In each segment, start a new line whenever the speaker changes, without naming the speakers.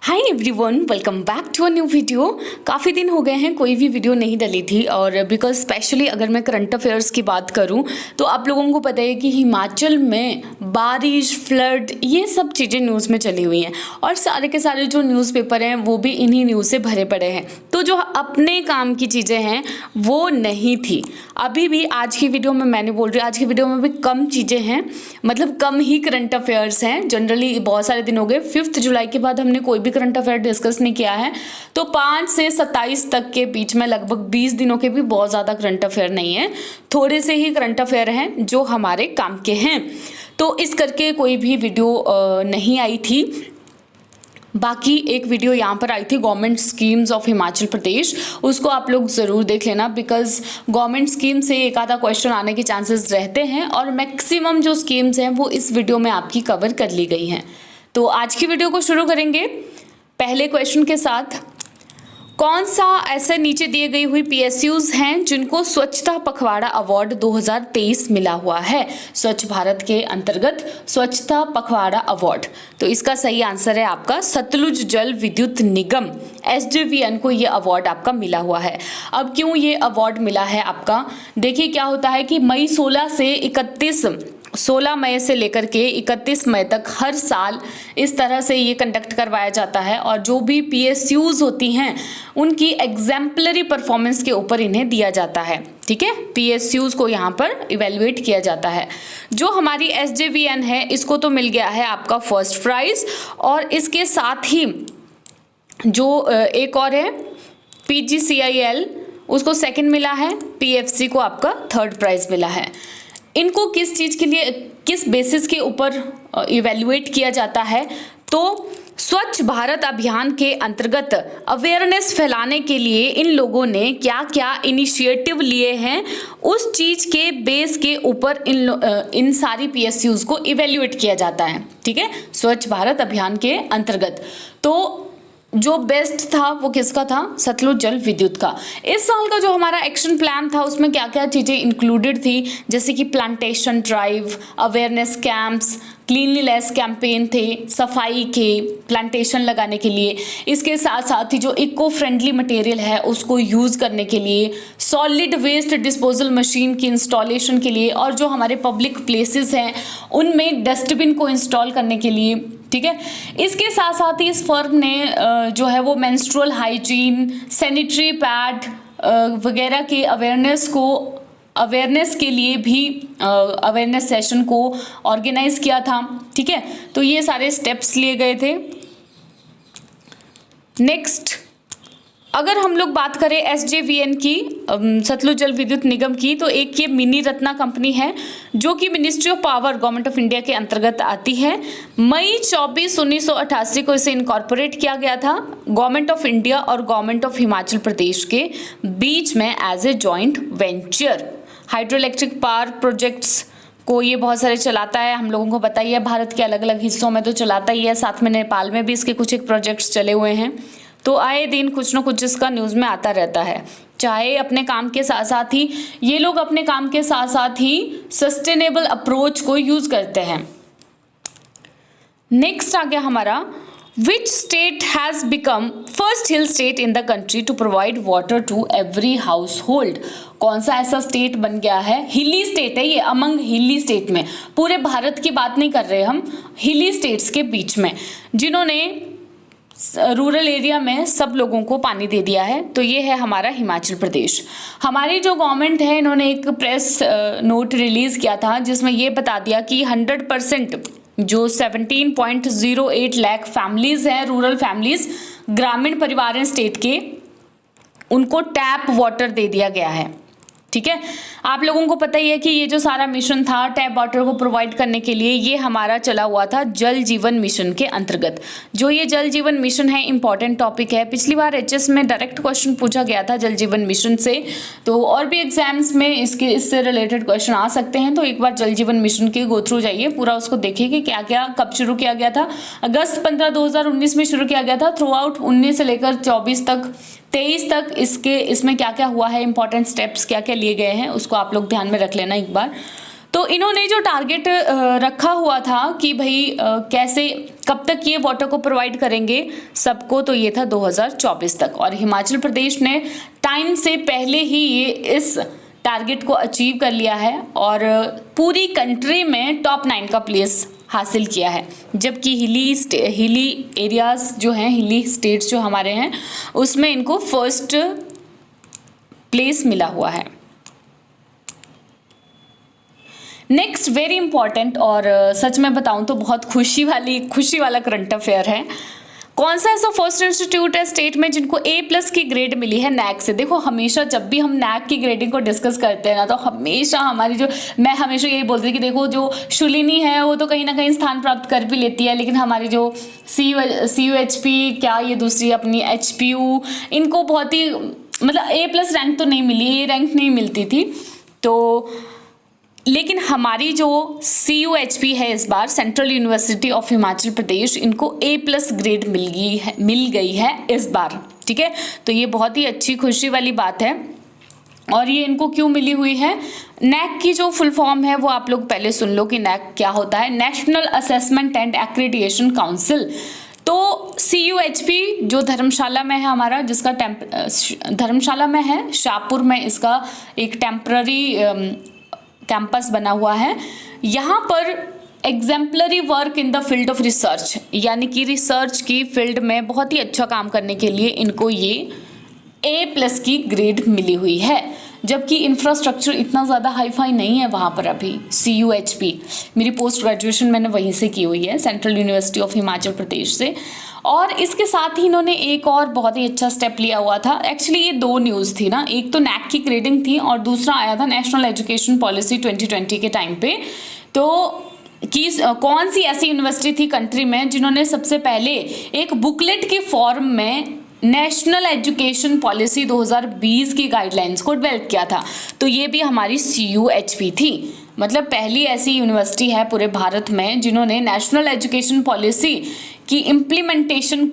Hi everyone, welcome back to a new video. काफ़ी दिन हो गए हैं कोई भी वीडियो नहीं डली थी और बिकॉज स्पेशली अगर मैं करंट अफेयर्स की बात करूं तो आप लोगों को पता है कि हिमाचल में बारिश, फ्लड, ये सब चीज़ें न्यूज़ में चली हुई हैं और सारे के सारे जो न्यूज़पेपर हैं वो भी इन्हीं न्यूज़ से भरे पड़े हैं। तो जो अपने काम की चीज़ें हैं वो नहीं थी। अभी भी आज की वीडियो में मैंने बोल रही हूँ, आज की वीडियो में भी कम चीज़ें हैं, मतलब कम ही करंट अफेयर्स हैं। जनरली बहुत सारे दिन हो गए, 5 जुलाई के बाद हमने कोई भी करंट अफेयर डिस्कस नहीं किया है। तो 5 से 27 तक के बीच में लगभग 20 दिनों के भी बहुत ज़्यादा करंट अफेयर नहीं है, थोड़े से ही करंट अफेयर हैं जो हमारे काम के हैं। तो इस करके कोई भी वीडियो नहीं आई थी। बाकी एक वीडियो यहाँ पर आई थी गवर्नमेंट स्कीम्स ऑफ हिमाचल प्रदेश, उसको आप लोग ज़रूर देख लेना बिकॉज गवर्नमेंट स्कीम से एक आधा क्वेश्चन आने के चांसेस रहते हैं और मैक्सिमम जो स्कीम्स हैं वो इस वीडियो में आपकी कवर कर ली गई हैं। तो आज की वीडियो को शुरू करेंगे पहले क्वेश्चन के साथ। कौन सा ऐसे नीचे दिए गई हुई पीएसयूज हैं जिनको स्वच्छता पखवाड़ा अवार्ड 2023 मिला हुआ है? स्वच्छ भारत के अंतर्गत स्वच्छता पखवाड़ा अवार्ड। तो इसका सही आंसर है आपका सतलुज जल विद्युत निगम, एसजेवीएन को ये अवार्ड आपका मिला हुआ है। अब क्यों ये अवार्ड मिला है आपका? देखिए क्या होता है कि मई 16 मई से लेकर के 31 मई तक हर साल इस तरह से ये कंडक्ट करवाया जाता है और जो भी पीएसयूज होती हैं उनकी एग्जाम्पलरी परफॉर्मेंस के ऊपर इन्हें दिया जाता है। ठीक है, पीएसयूज को यहाँ पर इवेल्युएट किया जाता है। जो हमारी एसजेवीएन है इसको तो मिल गया है आपका फर्स्ट प्राइज और इसके साथ ही जो एक और है पीजीसीआईएल उसको सेकंड मिला है, पीएफसी को आपका थर्ड प्राइज मिला है। इनको किस चीज़ के लिए, किस बेसिस के ऊपर इवेल्युएट किया जाता है? तो स्वच्छ भारत अभियान के अंतर्गत अवेयरनेस फैलाने के लिए इन लोगों ने क्या क्या इनिशिएटिव लिए हैं, उस चीज़ के बेस के ऊपर इन सारी पीएसयूज को इवेल्युएट किया जाता है। ठीक है, स्वच्छ भारत अभियान के अंतर्गत। तो जो बेस्ट था वो किसका था? सतलुज जल विद्युत का। इस साल का जो हमारा एक्शन प्लान था उसमें क्या क्या चीज़ें इंक्लूडेड थी, जैसे कि plantation drive, awareness camps, cleanliness campaign थे, सफाई के प्लांटेशन लगाने के लिए। इसके साथ साथ ही जो इको फ्रेंडली मटेरियल है उसको यूज़ करने के लिए, सॉलिड वेस्ट डिस्पोजल मशीन की इंस्टॉलेशन के लिए और जो हमारे पब्लिक प्लेसेस हैं उनमें डस्टबिन को इंस्टॉल करने के लिए। ठीक है, इसके साथ साथ ही इस फर्म ने जो है वो मेंस्ट्रुअल हाइजीन, सैनिटरी पैड वगैरह के अवेयरनेस के लिए भी अवेयरनेस सेशन को ऑर्गेनाइज किया था। ठीक है, तो ये सारे स्टेप्स लिए गए थे। नेक्स्ट अगर हम लोग बात करें एसजेवीएन की, सतलुज जल विद्युत निगम की, तो एक ये मिनी रत्ना कंपनी है जो कि ministry of power government of India के अंतर्गत आती है। मई 24, 1988 को इसे इनकॉर्पोरेट किया गया था गवर्नमेंट ऑफ इंडिया और गवर्नमेंट ऑफ हिमाचल प्रदेश के बीच में as a joint venture. Hydro electric power projects को ये बहुत सारे चलाता है, हम लोगों को पता ही है, भारत के अलग अलग हिस्सों में तो चलाता ही है, साथ में नेपाल में भी इसके कुछ एक प्रोजेक्ट्स चले हुए हैं। तो आए दिन कुछ ना कुछ इसका न्यूज़ में आता रहता है। चाहे अपने काम के साथ साथ ही ये लोग अपने काम के साथ साथ ही सस्टेनेबल अप्रोच को यूज़ करते हैं। नेक्स्ट आ गया हमारा, which state has become first hill state in the country to provide water to every household? कौन सा ऐसा स्टेट बन गया है? हिली स्टेट है ये, अमंग हिली स्टेट में, पूरे भारत की बात नहीं कर रहे हम, हिली स्टेट्स के बीच में जिन्होंने रूरल एरिया में सब लोगों को पानी दे दिया है। तो ये है हमारा हिमाचल प्रदेश। हमारी जो गवर्नमेंट है इन्होंने एक प्रेस नोट रिलीज़ किया था जिसमें ये बता दिया कि 100% जो 17.08 लाख फैमिलीज़ हैं, रूरल फैमिलीज़, ग्रामीण परिवार हैं स्टेट के, उनको टैप वाटर दे दिया गया है। ठीक है, आप लोगों को पता ही है कि ये जो सारा मिशन था टैप वाटर को प्रोवाइड करने के लिए, ये हमारा चला हुआ था जल जीवन मिशन के अंतर्गत। जो ये जल जीवन मिशन है इंपॉर्टेंट टॉपिक है, पिछली बार एचएस में डायरेक्ट क्वेश्चन पूछा गया था जल जीवन मिशन से, तो और भी एग्जाम्स में इससे रिलेटेड क्वेश्चन आ सकते हैं। तो एक बार जल जीवन मिशन के गो थ्रू जाइए, पूरा उसको देखिए कि क्या क्या कब शुरू किया गया था। अगस्त 15, 2019 में शुरू किया गया था, थ्रू आउट 19 से लेकर 24 तक 23 तक इसमें क्या क्या हुआ है, इंपॉर्टेंट स्टेप्स क्या क्या लिए गए हैं, उसको आप लोग ध्यान में रख लेना एक बार। तो इन्होंने जो टारगेट रखा हुआ था कि भाई कैसे कब तक ये वाटर को प्रोवाइड करेंगे सबको, तो ये था 2024 तक। और हिमाचल प्रदेश ने टाइम से पहले ही ये इस टारगेट को अचीव कर लिया है और पूरी कंट्री में टॉप 9 का प्लेस हासिल किया है। जबकि हिली एरियाज जो हैं, हिली स्टेट्स जो हमारे हैं, उसमें इनको फर्स्ट प्लेस मिला हुआ है। नेक्स्ट वेरी इंपॉर्टेंट और सच में बताऊं तो बहुत खुशी वाला करंट अफेयर है। कौन सा ऐसा फर्स्ट इंस्टीट्यूट है स्टेट में जिनको A+ की ग्रेड मिली है नैक से। देखो हमेशा जब भी हम नैक की ग्रेडिंग को डिस्कस करते हैं ना, तो हमेशा मैं हमेशा यही बोलती हूँ कि देखो जो शुलिनी है वो तो कहीं ना कहीं स्थान प्राप्त कर भी लेती है, लेकिन हमारी जो CUHP क्या ये दूसरी अपनी HPU, इनको बहुत ही मतलब A+ रैंक तो नहीं मिली, A रैंक नहीं मिलती थी। तो लेकिन हमारी जो CUHP है इस बार सेंट्रल यूनिवर्सिटी ऑफ हिमाचल प्रदेश, इनको A+ ग्रेड मिल गई है इस बार। ठीक है, तो ये बहुत ही अच्छी खुशी वाली बात है। और ये इनको क्यों मिली हुई है? नैक की जो फुल फॉर्म है वो आप लोग पहले सुन लो कि नैक क्या होता है, national assessment and accreditation council. तो CUHP जो धर्मशाला में है हमारा, जिसका धर्मशाला में है, शाहपुर में इसका एक टेम्पररी कैंपस बना हुआ है। यहाँ पर exemplary work in the field of research, यानी कि रिसर्च की फील्ड में बहुत ही अच्छा काम करने के लिए इनको ये A+ की ग्रेड मिली हुई है। जबकि इंफ्रास्ट्रक्चर इतना ज़्यादा हाईफाई नहीं है वहाँ पर अभी। CUHP मेरी पोस्ट ग्रेजुएशन मैंने वहीं से की हुई है, सेंट्रल यूनिवर्सिटी ऑफ हिमाचल प्रदेश से। और इसके साथ ही इन्होंने एक और बहुत ही अच्छा स्टेप लिया हुआ था। एक्चुअली ये 2 न्यूज़ थी ना, एक तो नैक की ग्रेडिंग थी और दूसरा आया था नेशनल एजुकेशन पॉलिसी 2020 के टाइम पे। तो कौन सी ऐसी यूनिवर्सिटी थी कंट्री में जिन्होंने सबसे पहले एक बुकलेट के फॉर्म में नेशनल एजुकेशन पॉलिसी 2020 की गाइडलाइंस को डेवलप किया था? तो ये भी हमारी CUHP थी। मतलब पहली ऐसी यूनिवर्सिटी है पूरे भारत में जिन्होंने नेशनल एजुकेशन पॉलिसी की इम्प्लीमेंटेशन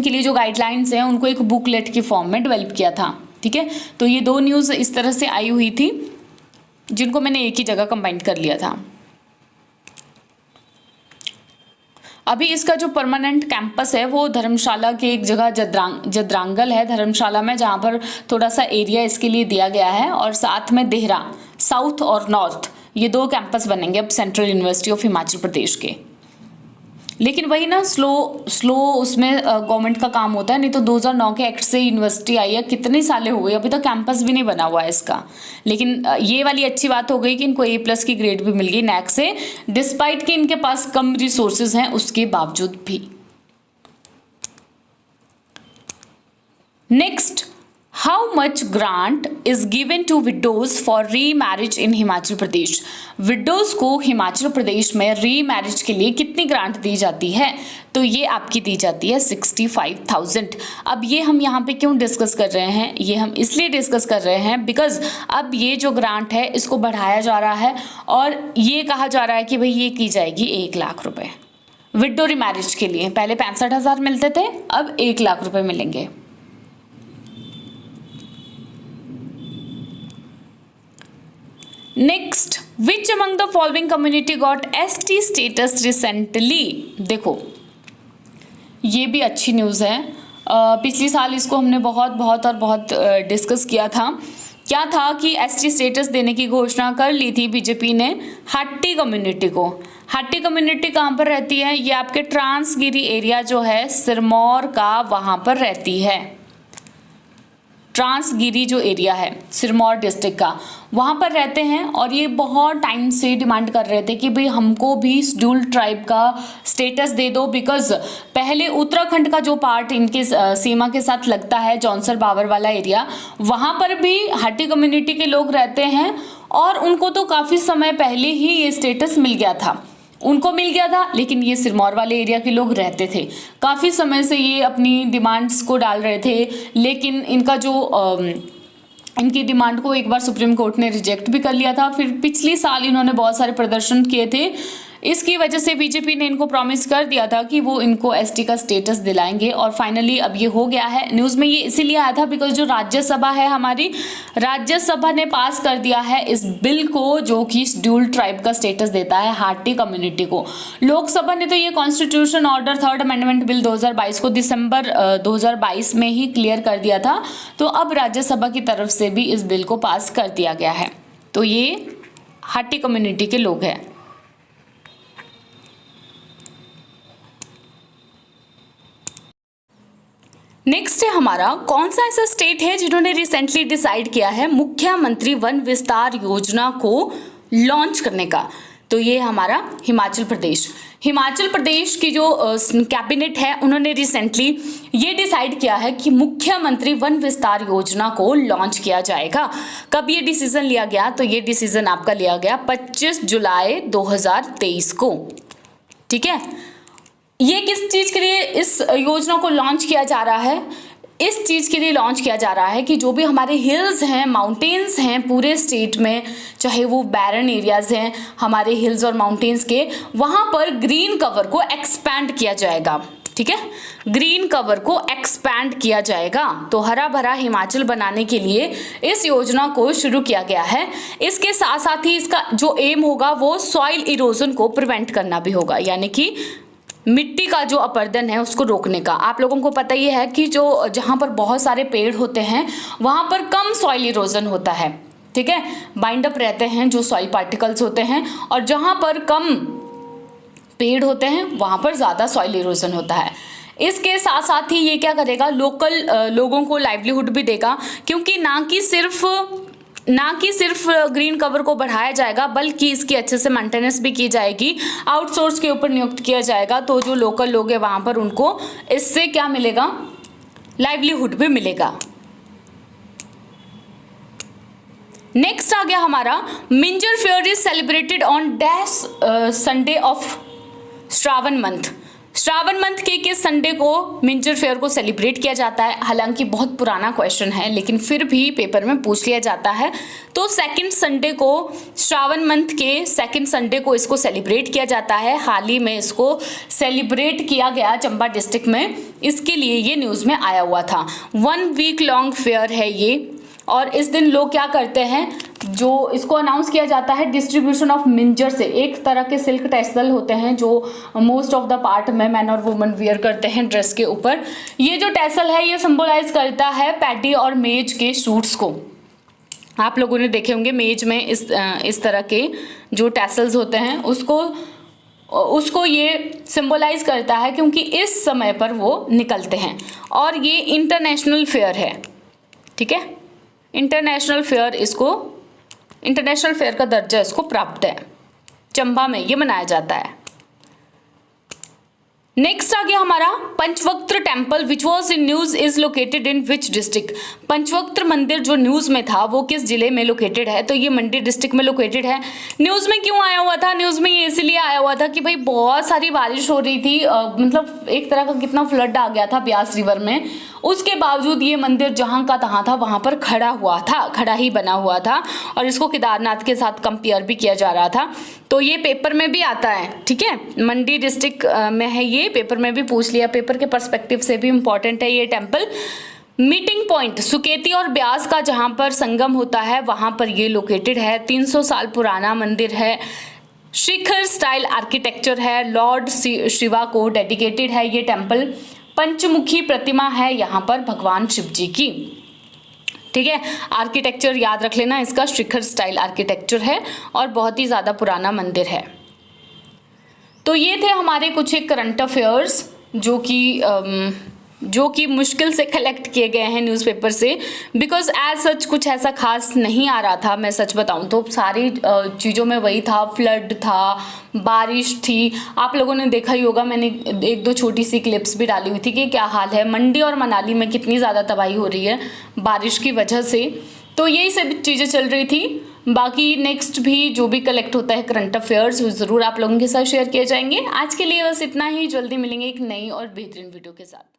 के लिए जो गाइडलाइंस हैं उनको एक बुकलेट की फॉर्म में डेवलप किया था। ठीक है, तो ये 2 न्यूज़ इस तरह से आई हुई थी जिनको मैंने एक ही जगह कंबाइन कर लिया था। अभी इसका जो परमानेंट कैंपस है वो धर्मशाला के एक जगह जदरांगल है धर्मशाला में, जहाँ पर थोड़ा सा एरिया इसके लिए दिया गया है। और साथ में देहरा, साउथ और नॉर्थ, ये 2 कैंपस बनेंगे अब central university of Himachal Pradesh के। लेकिन वही ना, स्लो उसमें गवर्नमेंट का काम होता है। नहीं तो 2009 के एक्ट से यूनिवर्सिटी आई है, कितनी सालें हो गई, अभी तक कैंपस भी नहीं बना हुआ है इसका। लेकिन ये वाली अच्छी बात हो गई कि इनको A+ की ग्रेड भी मिल गई नैक से, डिस्पाइट कि इनके पास कम रिसोर्सेज हैं उसके बावजूद भी। Next, how much grant is given to widows for remarriage in Himachal Pradesh. Widows को हिमाचल प्रदेश में री मैरिज के लिए कितनी ग्रांट दी जाती है? तो ये आपकी दी जाती है 65,000। अब ये हम यहाँ पे क्यों डिस्कस कर रहे हैं? ये हम इसलिए डिस्कस कर रहे हैं बिकॉज अब ये जो ग्रांट है इसको बढ़ाया जा रहा है और ये कहा जा रहा है कि भाई ये की जाएगी 1 लाख रुपए विडो री मैरिज के लिए। पहले 65,000 मिलते थे, अब 1 लाख रुपए मिलेंगे। Next, which among the following community got ST status recently. देखो ये भी अच्छी न्यूज़ है। पिछली साल इसको हमने बहुत डिस्कस किया था। क्या था कि ST स्टेटस देने की घोषणा कर ली थी बीजेपी ने हाटी कम्युनिटी को। हाटी कम्युनिटी कहाँ पर रहती है? ये आपके ट्रांसगिरी एरिया जो है सिरमौर का, वहाँ पर रहती है। ट्रांसगिरी जो एरिया है सिरमौर डिस्ट्रिक्ट का, वहाँ पर रहते हैं। और ये बहुत टाइम से डिमांड कर रहे थे कि भाई हमको भी शेड्यूल्ड ट्राइब का स्टेटस दे दो, बिकॉज पहले उत्तराखंड का जो पार्ट इनके सीमा के साथ लगता है, जौनसर बावर वाला एरिया, वहाँ पर भी हाटी कम्युनिटी के लोग रहते हैं और उनको तो काफ़ी समय पहले ही ये स्टेटस मिल गया था, उनको मिल गया था। लेकिन ये सिरमौर वाले एरिया के लोग रहते थे, काफ़ी समय से ये अपनी डिमांड्स को डाल रहे थे, लेकिन इनका जो इनकी डिमांड को एक बार सुप्रीम कोर्ट ने रिजेक्ट भी कर लिया था। फिर पिछले साल इन्होंने बहुत सारे प्रदर्शन किए थे, इसकी वजह से बीजेपी ने इनको प्रॉमिस कर दिया था कि वो इनको एसटी का स्टेटस दिलाएंगे और फाइनली अब ये हो गया है। न्यूज़ में ये इसीलिए आया था बिकॉज जो राज्यसभा है हमारी, राज्यसभा ने पास कर दिया है इस बिल को जो कि शेड्यूल्ड ट्राइब का स्टेटस देता है हाटी कम्युनिटी को। लोकसभा ने तो ये constitution order third amendment bill 2022 को दिसंबर 2022 में ही क्लियर कर दिया था। तो अब राज्यसभा की तरफ से भी इस बिल को पास कर दिया गया है। तो ये हाटी कम्युनिटी के लोग हैं। नेक्स्ट है हमारा, कौन सा ऐसा स्टेट है जिन्होंने रिसेंटली डिसाइड किया है मुख्यमंत्री वन विस्तार योजना को लॉन्च करने का। तो ये हमारा हिमाचल प्रदेश। हिमाचल प्रदेश की जो कैबिनेट है उन्होंने रिसेंटली ये डिसाइड किया है कि मुख्यमंत्री वन विस्तार योजना को लॉन्च किया जाएगा। कब ये डिसीजन लिया गया? तो ये डिसीजन आपका लिया गया 25 जुलाई 2023 को। ठीक है, ये किस चीज के लिए इस योजना को लॉन्च किया जा रहा है? इस चीज़ के लिए लॉन्च किया जा रहा है कि जो भी हमारे हिल्स हैं, माउंटेन्स हैं पूरे स्टेट में, चाहे वो बैरन एरियाज हैं हमारे हिल्स और माउंटेन्स के, वहाँ पर ग्रीन कवर को एक्सपैंड किया जाएगा। ठीक है, ग्रीन कवर को एक्सपैंड किया जाएगा। तो हरा भरा हिमाचल बनाने के लिए इस योजना को शुरू किया गया है। इसके साथ साथ ही इसका जो एम होगा वो सॉइल इरोजन को प्रिवेंट करना भी होगा, यानी कि मिट्टी का जो अपर्दन है उसको रोकने का। आप लोगों को पता ही है कि जो जहाँ पर बहुत सारे पेड़ होते हैं वहाँ पर कम सॉइल इरोजन होता है। ठीक है, बाइंड अप रहते हैं जो सॉइल पार्टिकल्स होते हैं, और जहाँ पर कम पेड़ होते हैं वहाँ पर ज़्यादा सॉइल इरोजन होता है। इसके साथ साथ ही ये क्या करेगा, लोकल लोगों को लाइवलीहुड भी देगा, क्योंकि ना कि सिर्फ ग्रीन कवर को बढ़ाया जाएगा बल्कि इसकी अच्छे से मेंटेनेंस भी की जाएगी। आउटसोर्स के ऊपर नियुक्त किया जाएगा, तो जो लोकल लोग हैं वहाँ पर उनको इससे क्या मिलेगा, लाइवलीहुड भी मिलेगा। नेक्स्ट आ गया हमारा, Minjar fair is celebrated on dash Sunday off Shravan month. Shravan month के किस संडे को मिंजर फेयर को सेलिब्रेट किया जाता है? हालांकि बहुत पुराना क्वेश्चन है लेकिन फिर भी पेपर में पूछ लिया जाता है। तो सेकंड संडे को, श्रावण मंथ के सेकंड संडे को इसको सेलिब्रेट किया जाता है। हाल ही में इसको सेलिब्रेट किया गया चंबा डिस्ट्रिक्ट में, इसके लिए ये न्यूज़ में आया हुआ था। 1 वीक लॉन्ग फेयर है ये, और इस दिन लोग क्या करते हैं, जो इसको अनाउंस किया जाता है डिस्ट्रीब्यूशन ऑफ मिंजर से, एक तरह के सिल्क टैसल होते हैं जो मोस्ट ऑफ द पार्ट में मैन और वुमन वियर करते हैं ड्रेस के ऊपर। ये जो टैसल है ये सिंबलाइज करता है पैडी और मेज के सूट्स को। आप लोगों ने देखे होंगे मेज में इस तरह के जो टैसल्स होते हैं उसको ये सिंबलाइज करता है, क्योंकि इस समय पर वो निकलते हैं। और ये इंटरनेशनल फेयर है। ठीक है, इंटरनेशनल फेयर का दर्जा इसको प्राप्त है। चंबा में ये मनाया जाता है। नेक्स्ट आ गया हमारा, Panchavaktra temple which was in news is located in which district. Panchavaktra मंदिर जो न्यूज में था वो किस जिले में लोकेटेड है? तो ये मंडी डिस्ट्रिक्ट में लोकेटेड है। न्यूज में क्यों आया हुआ था? न्यूज में ये इसलिए आया हुआ था कि भाई बहुत सारी बारिश हो रही थी, मतलब एक तरह का कितना फ्लड आ गया था ब्यास रिवर में, उसके बावजूद ये मंदिर जहाँ का तहाँ था वहाँ पर खड़ा ही बना हुआ था, और इसको केदारनाथ के साथ कंपेयर भी किया जा रहा था। तो ये पेपर में भी आता है। ठीक है, मंडी डिस्ट्रिक्ट में है ये, पेपर में भी पूछ लिया, पेपर के पर्सपेक्टिव से भी इम्पॉर्टेंट है ये टेम्पल। मीटिंग पॉइंट सुकेती और ब्यास का जहाँ पर संगम होता है वहाँ पर ये लोकेटेड है। 300 साल पुराना मंदिर है, शिखर स्टाइल आर्किटेक्चर है, लॉर्ड शिवा को डेडिकेटेड है ये टेम्पल। पंचमुखी प्रतिमा है यहाँ पर भगवान शिव जी की। ठीक है, आर्किटेक्चर याद रख लेना इसका, शिखर स्टाइल आर्किटेक्चर है और बहुत ही ज़्यादा पुराना मंदिर है। तो ये थे हमारे कुछ एक करंट अफेयर्स जो कि मुश्किल से कलेक्ट किए गए हैं न्यूज़पेपर से, बिकॉज एज सच कुछ ऐसा खास नहीं आ रहा था। मैं सच बताऊं तो सारी चीज़ों में वही था, फ्लड था, बारिश थी। आप लोगों ने देखा ही होगा, मैंने 1-2 छोटी सी क्लिप्स भी डाली हुई थी कि क्या हाल है मंडी और मनाली में, कितनी ज़्यादा तबाही हो रही है बारिश की वजह से। तो यही सब चीज़ें चल रही थी। बाकी नेक्स्ट भी जो भी कलेक्ट होता है करंट अफेयर्स ज़रूर आप लोगों के साथ शेयर किए जाएंगे। आज के लिए बस इतना ही, जल्दी मिलेंगे एक नई और बेहतरीन वीडियो के साथ।